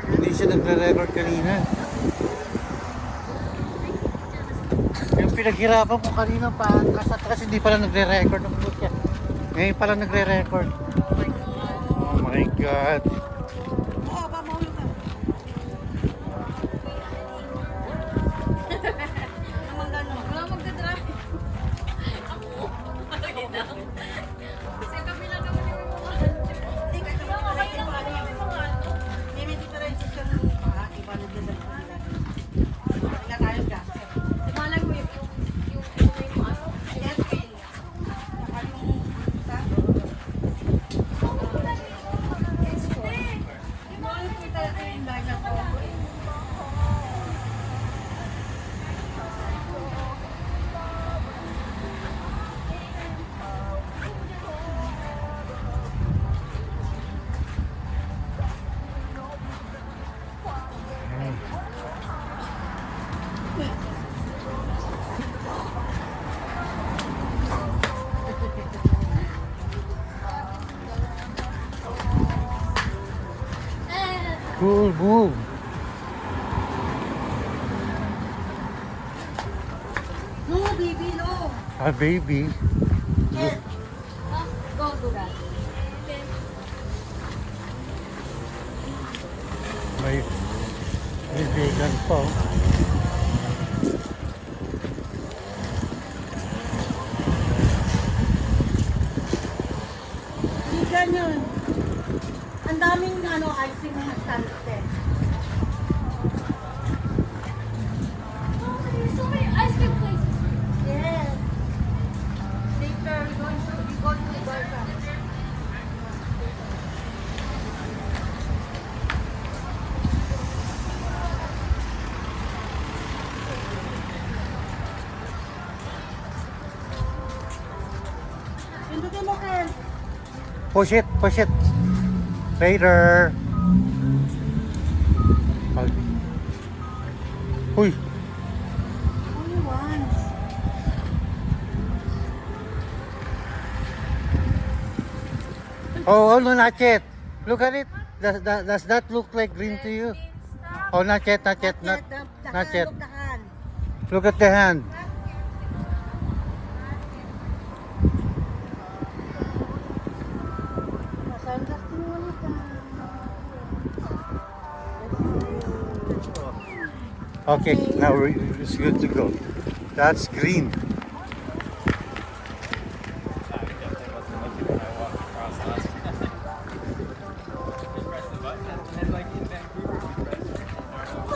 Hindi siya nagre-record kanina. Yung pinaghirapan ko kanina pa atras hindi pala nagre-record ng niya. Ngayon pala nagre-record. Oh my God. Cool move. No, baby, no. Ah, baby. Yes. Go do that. May vegan pa. Vegan yun. Ang daming icing na stand eh. So many ice cream places. Yes. Later, we go to the Barca. Pindutin mo, Ken. Push it, push it. Later. Uy. Only once. Oh, no, not yet. Look at it. Does that look like green to you? Oh, not yet, not yet, not yet. Look the hand. Look at the hand. Masandas din mo ulit. Okay, now it's good to go. That's green.